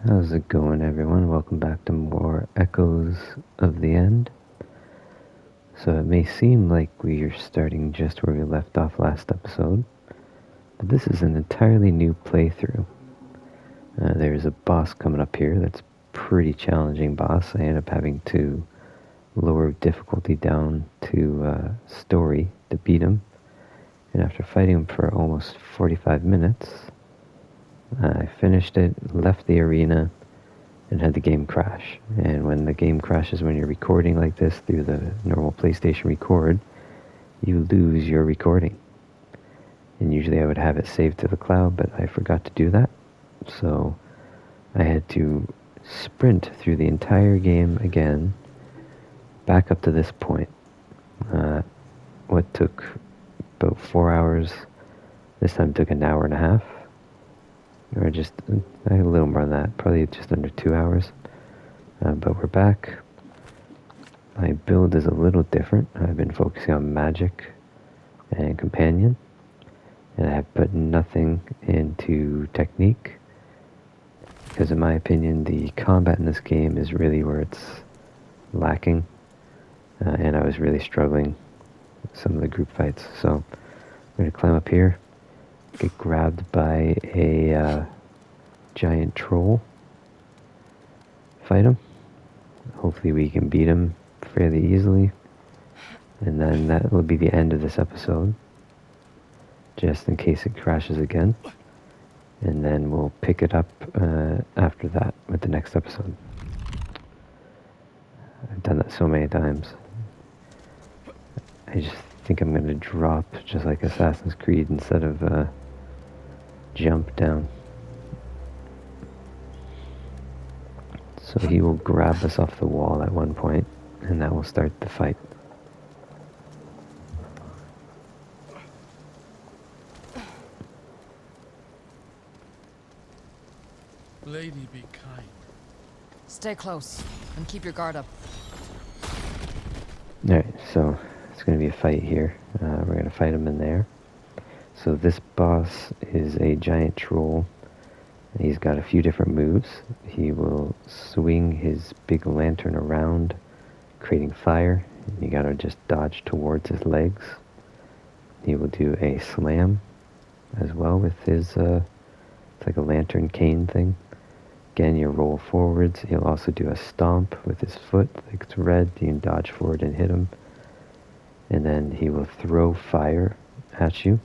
How's it going, everyone? Welcome back to more Echoes of the End. So it may seem like we are starting just where we left off last episode, but this is an entirely new playthrough. There's a boss coming up here that's pretty challenging boss. I end up having to lower difficulty down to story to beat him, and after fighting him for almost 45 minutes, I finished it, left the arena, and had the game crash. And when the game crashes when you're recording like this through the normal PlayStation record, you lose your recording. And usually I would have it saved to the cloud, but I forgot to do that. So I had to sprint through the entire game again, back up to this point. What took about 4 hours, this time took an hour and a half, or just a little more than that, probably just under 2 hours. But we're back. My build is a little different. I've been focusing on magic and companion, and I have put nothing into technique, because in my opinion the combat in this game is really where it's lacking, and I was really struggling with some of the group fights. So I'm going to climb up here, get grabbed by a giant troll, fight him. Hopefully we can beat him fairly easily, and then that will be the end of this episode, just in case it crashes again, and then we'll pick it up after that with the next episode. I've done that so many times. I just think I'm going to drop just like Assassin's Creed instead of jump down. So he will grab us off the wall at one point, and that will start the fight. Lady, be kind. Stay close and keep your guard up. Alright, so it's going to be a fight here. We're going to fight him in there. So this boss is a giant troll. He's got a few different moves. He will swing his big lantern around, creating fire. You gotta just dodge towards his legs. He will do a slam as well with his, it's like a lantern cane thing. Again, you roll forwards. He'll also do a stomp with his foot, like it's red. You can dodge forward and hit him. And then he will throw fire at you.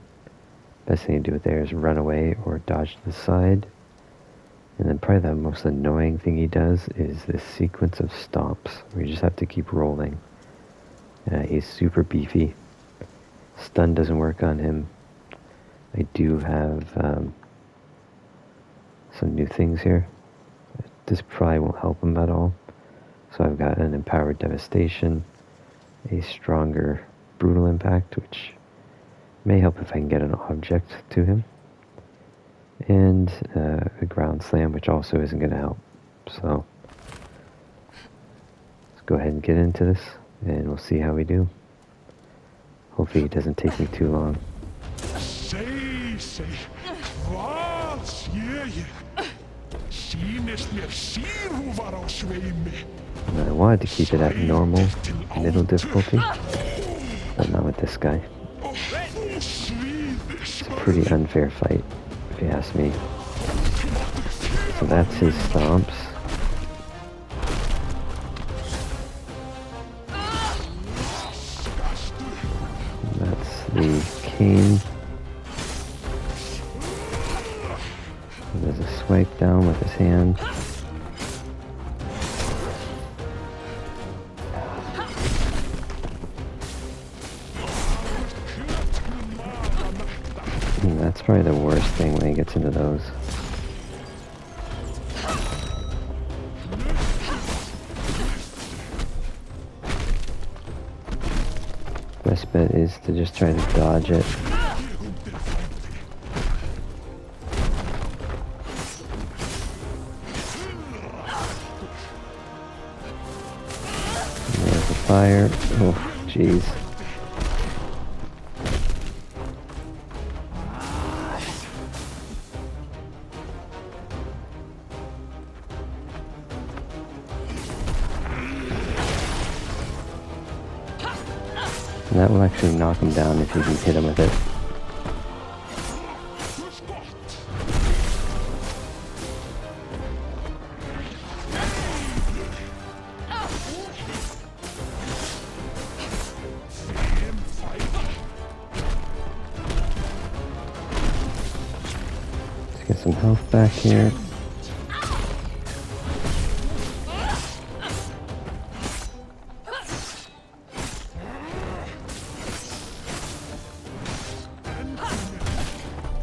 Best thing to do with there is run away or dodge to the side. And then probably the most annoying thing he does is this sequence of stomps, where you just have to keep rolling. He's super beefy. Stun doesn't work on him. I do have some new things here. This probably won't help him at all. So I've got an empowered devastation, a stronger brutal impact, which may help if I can get an object to him, and a ground slam, which also isn't going to help. So let's go ahead and get into this, and we'll see how we do. Hopefully it doesn't take me too long. I wanted to keep it at normal, middle difficulty, but not with this guy. It's a pretty unfair fight, if you ask me. So that's his stomps. That's the cane. There's a swipe down with his hand. And that's probably the worst thing when he gets into those. Best bet is to just try to dodge it. There's the fire. Oh, jeez. And that will actually knock him down if you can hit him with it. Let's get some health back here.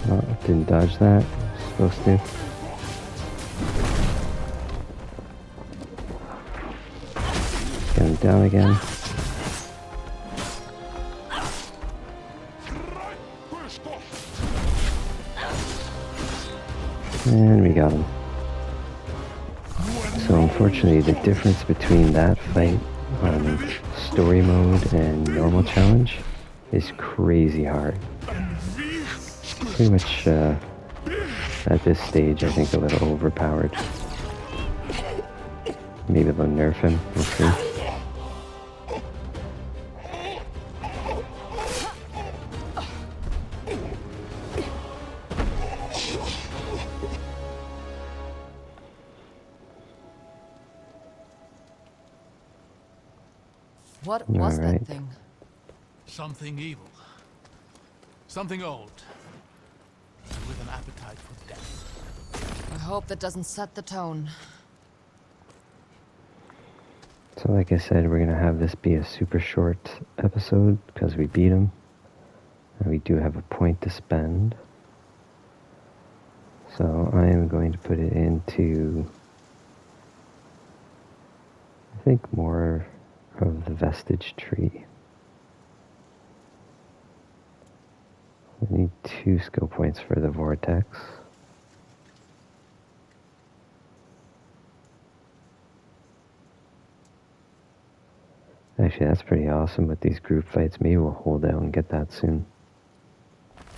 Oh, didn't dodge that. Supposed to. Get him down again. And we got him. So unfortunately, the difference between that fight on story mode and normal challenge is crazy hard. Pretty much at this stage, I think a little overpowered. Maybe they'll nerf him, we'll see. What was Alright. that thing? Something evil. Something old. With an appetite for death. I hope that doesn't set the tone. So like I said, we're going to have this be a super short episode because we beat him. And we do have a point to spend. So I am going to put it into, I think, more of the vestige tree. I need 2 skill points for the vortex. Actually, that's pretty awesome with these group fights. Maybe we'll hold out and get that soon.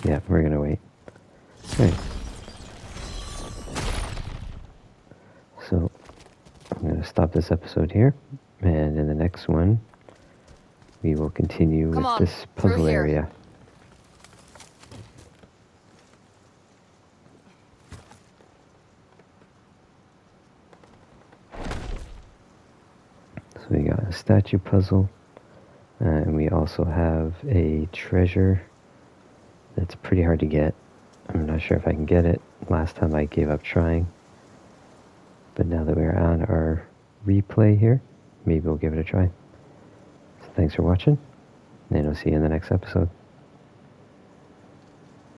Yeah, we're gonna wait. Okay. So, I'm gonna stop this episode here, and in the next one, we will continue Come with on, this through puzzle here. area. So we got a statue puzzle, and we also have a treasure that's pretty hard to get. I'm not sure if I can get it. Last time I gave up trying. But now that we're on our replay here, maybe we'll give it a try. So thanks for watching, and I'll see you in the next episode.